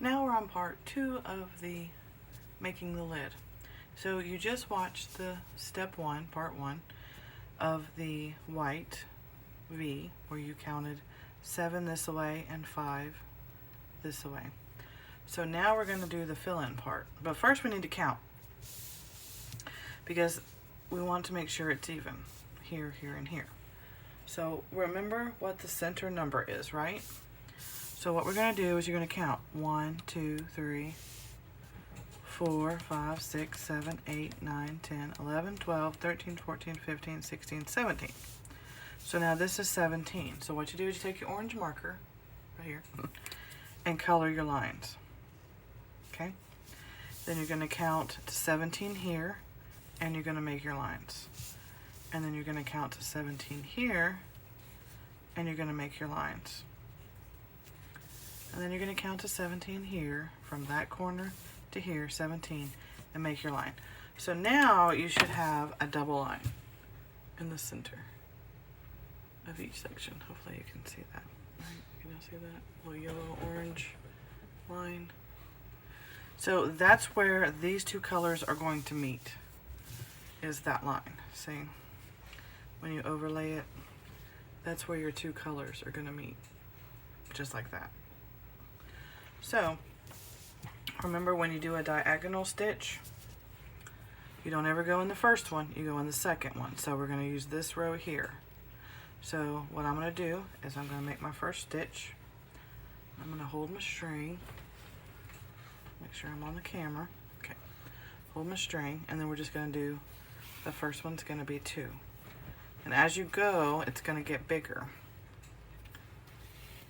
Now we're on part 2 of the making the lid. So you just watched the step 1, part 1 of the white V, where you counted 7 this way and 5 this way. So now we're going to do the fill-in part. But first we need to count, because we want to make sure it's even. Here, here, and here. So remember what the center number is, right? So what we're going to do is you're going to count 1, 2, 3, 4, 5, 6, 7, 8, 9, 10, 11, 12, 13, 14, 15, 16, 17. So now this is 17. So what you do is you take your orange marker, right here, and color your lines. Okay? Then you're going to count to 17 here, and you're going to make your lines. And then you're going to count to 17 here, and you're going to make your lines. And then you're going to count to 17 here, from that corner to here, 17, and make your line. So now you should have a double line in the center of each section. Hopefully you can see that. Right? Can you see that little yellow orange line? So that's where these two colors are going to meet, is that line. See, when you overlay it, that's where your two colors are going to meet, just like that. So remember, when you do a diagonal stitch, you don't ever go in the first one, you go in the second one. So we're going to use this row here. So what I'm going to do is I'm going to make my first stitch. I'm going to hold my string. Make sure I'm on the camera. Okay. Hold my string, and then we're just going to do, the first one's going to be 2. And as you go, it's going to get bigger.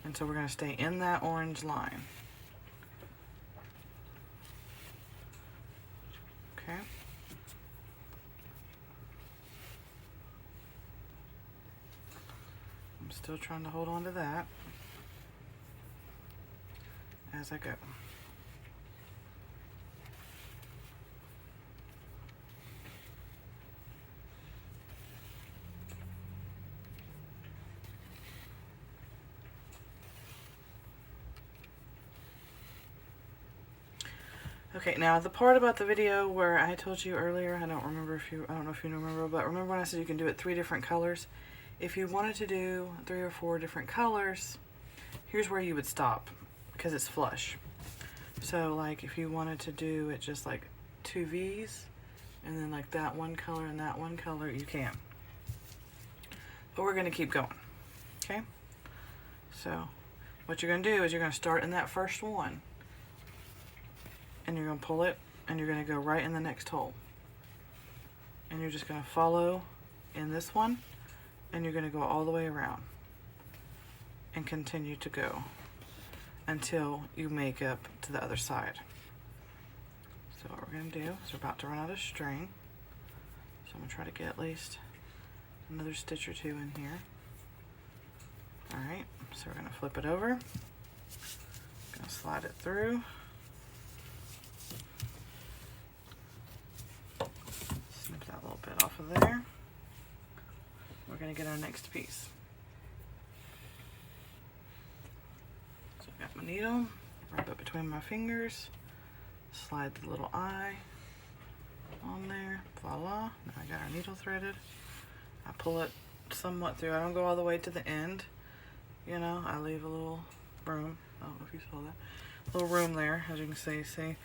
And so we're going to stay in that orange line. Okay. I'm still trying to hold on to that as I go. Okay, now the part about the video where I told you earlier, I don't know if you remember, but remember when I said you can do it 3 different colors? If you wanted to do 3 or 4 different colors, here's where you would stop, because it's flush. So like if you wanted to do it just like 2 V's, and then like that one color and that one color, you can. But we're going to keep going, okay? So what you're going to do is you're going to start in that first one, and you're going to pull it, and you're going to go right in the next hole. And you're just going to follow in this one, and you're going to go all the way around and continue to go until you make up to the other side. So what we're going to do is we're about to run out of string. So I'm going to try to get at least another stitch or 2 in here. Alright, so we're going to flip it over. Going to slide it through. Snip that little bit off of there. We're going to get our next piece. So I've got my needle, rub it between my fingers, slide the little eye on there, voila. Now I got our needle threaded. I pull it somewhat through. I don't go all the way to the end, you know, I leave a little room. I don't know if you saw that. A little room there, as you can see.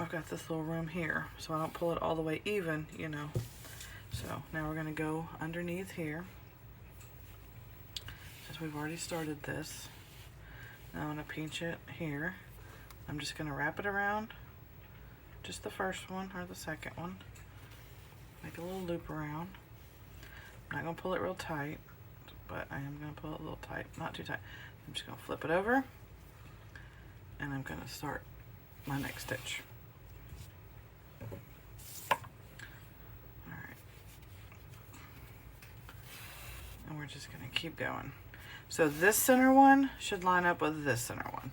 I've got this little room here, so I don't pull it all the way even, you know. So now we're going to go underneath here, since we've already started this. Now I'm going to pinch it here. I'm just going to wrap it around, just the first one or the second one. Make a little loop around. I'm not going to pull it real tight, but I am going to pull it a little tight, not too tight. I'm just going to flip it over, and I'm going to start my next stitch. Alright. And we're just going to keep going. So this center one should line up with this center one.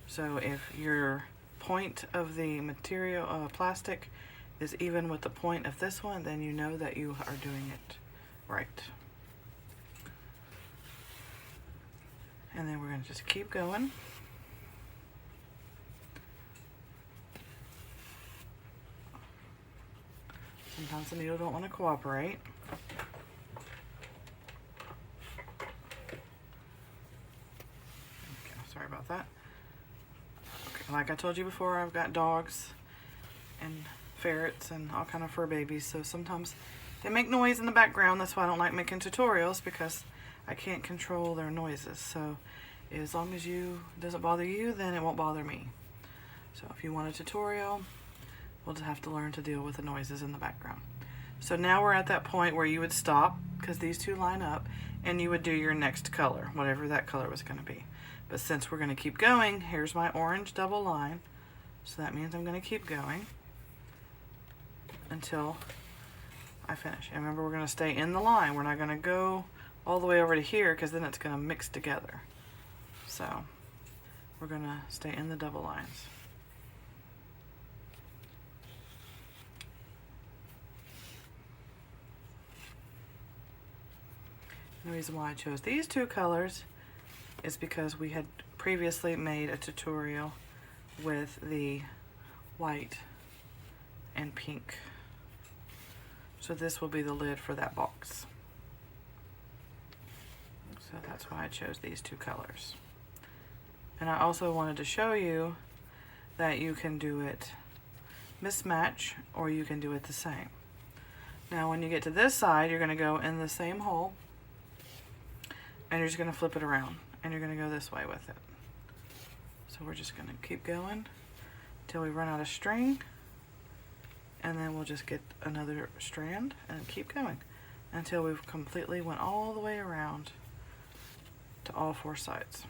So if your point of the material, plastic, is even with the point of this one, then you know that you are doing it right. And then we're going to just keep going. Sometimes the needle don't want to cooperate. Okay, sorry about that. Okay, like I told you before, I've got dogs and ferrets and all kind of fur babies, so sometimes they make noise in the background. That's why I don't like making tutorials, because I can't control their noises. So as long as it doesn't bother you, then it won't bother me. So if you want a tutorial, we'll just have to learn to deal with the noises in the background. So now we're at that point where you would stop, because these two line up, and you would do your next color, whatever that color was going to be. But since we're going to keep going, here's my orange double line. So that means I'm going to keep going until I finish. And remember, we're going to stay in the line. We're not going to go all the way over to here, because then it's going to mix together. So we're going to stay in the double lines. The reason why I chose these two colors is because we had previously made a tutorial with the white and pink. So this will be the lid for that box. So that's why I chose these two colors. And I also wanted to show you that you can do it mismatch, or you can do it the same. Now when you get to this side, you're going to go in the same hole, and you're just going to flip it around, and you're going to go this way with it. So we're just going to keep going until we run out of string, and then we'll just get another strand and keep going until we've completely went all the way around to all four sides.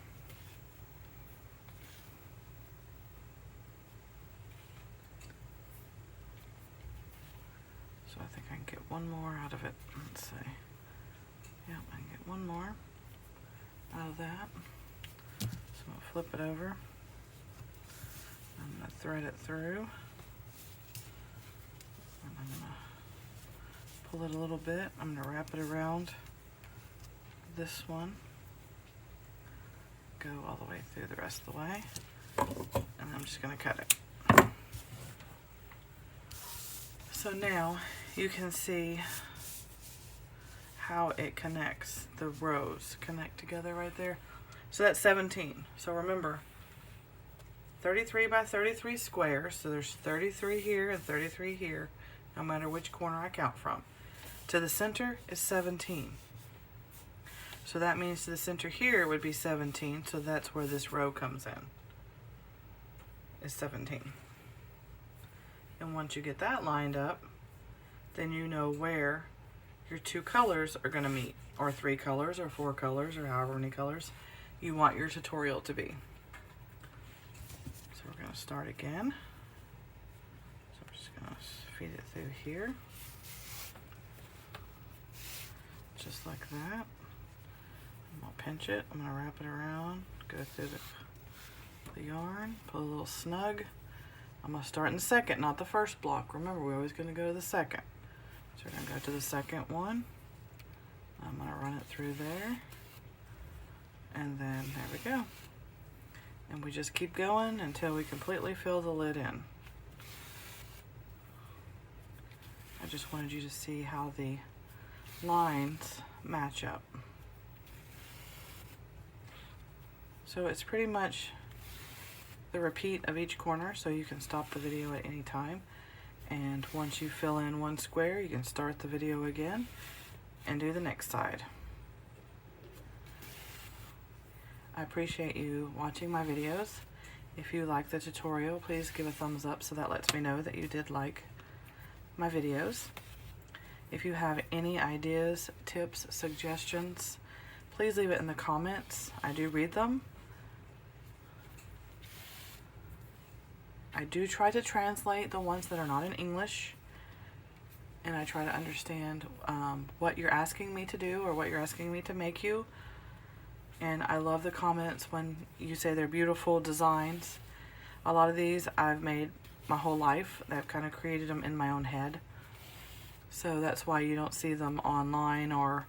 So I think I can get one more out of it. Let's see. Yeah, I can get one more out of that. So I'm going to flip it over. I'm going to thread it through. And I'm going to pull it a little bit. I'm going to wrap it around this one. Go all the way through the rest of the way. And I'm just going to cut it. So now you can see how it connects. The rows connect together right there. So that's 17. So remember, 33 by 33 squares. So there's 33 here and 33 here, no matter which corner I count from. To the center is 17. So that means to the center here would be 17. So that's where this row comes in, is 17. And once you get that lined up, then you know where your two colors are going to meet, or three colors, or four colors, or however many colors you want your tutorial to be. So we're going to start again. So I'm just going to feed it through here, just like that. I'm going to pinch it, I'm going to wrap it around, go through the yarn, pull a little snug. I'm going to start in the second, not the first block. Remember, we're always going to go to the second. So we're going to go to the second one. I'm going to run it through there. And then there we go. And we just keep going until we completely fill the lid in. I just wanted you to see how the lines match up. So it's pretty much the repeat of each corner, so you can stop the video at any time. And once you fill in one square, you can start the video again and do the next side. I appreciate you watching my videos. If you like the tutorial, please give a thumbs up so that lets me know that you did like my videos. If you have any ideas, tips, suggestions, please leave it in the comments. I do read them. I do try to translate the ones that are not in English, and I try to understand what you're asking me to do or what you're asking me to make you. And I love the comments when you say they're beautiful designs. A lot of these I've made my whole life. I've kind of created them in my own head. So that's why you don't see them online, or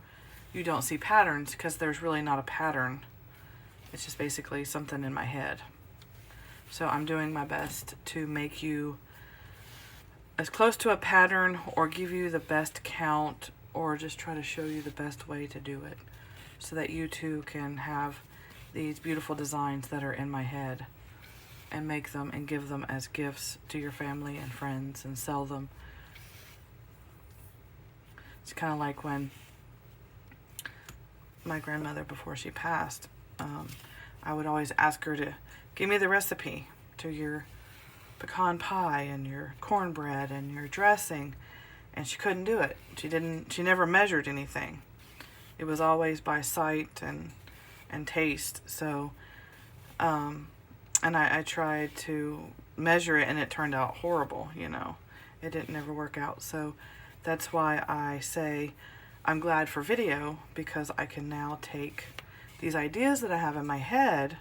you don't see patterns, because there's really not a pattern. It's just basically something in my head. So I'm doing my best to make you as close to a pattern or give you the best count or just try to show you the best way to do it so that you too can have these beautiful designs that are in my head and make them and give them as gifts to your family and friends and sell them. It's kind of like when my grandmother, before she passed, I would always ask her to give me the recipe to your pecan pie and your cornbread and your dressing, and she couldn't do it. She never measured anything. It was always by sight and taste. So and I tried to measure it and it turned out horrible, you know. It didn't never work out. So that's why I say I'm glad for video, because I can now take these ideas that I have in my head,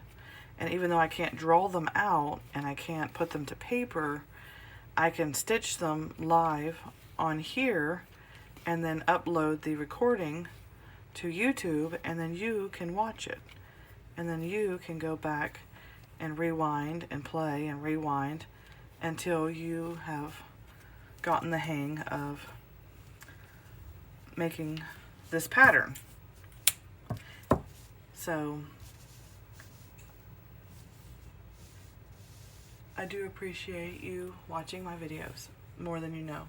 and even though I can't draw them out and I can't put them to paper, I can stitch them live on here and then upload the recording to YouTube, and then you can watch it. And then you can go back and rewind and play and rewind until you have gotten the hang of making this pattern. So I do appreciate you watching my videos more than you know.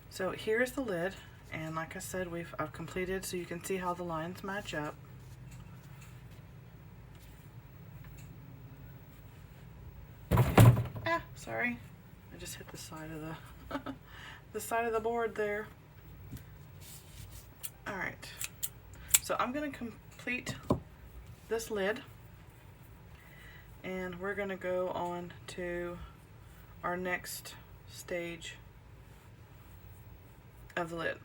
So here's the lid, and like I said, I've completed, so you can see how the lines match up. Sorry, I just hit the side of the the side of the board there. All right, so I'm going to complete this lid, and we're going to go on to our next stage of the lid.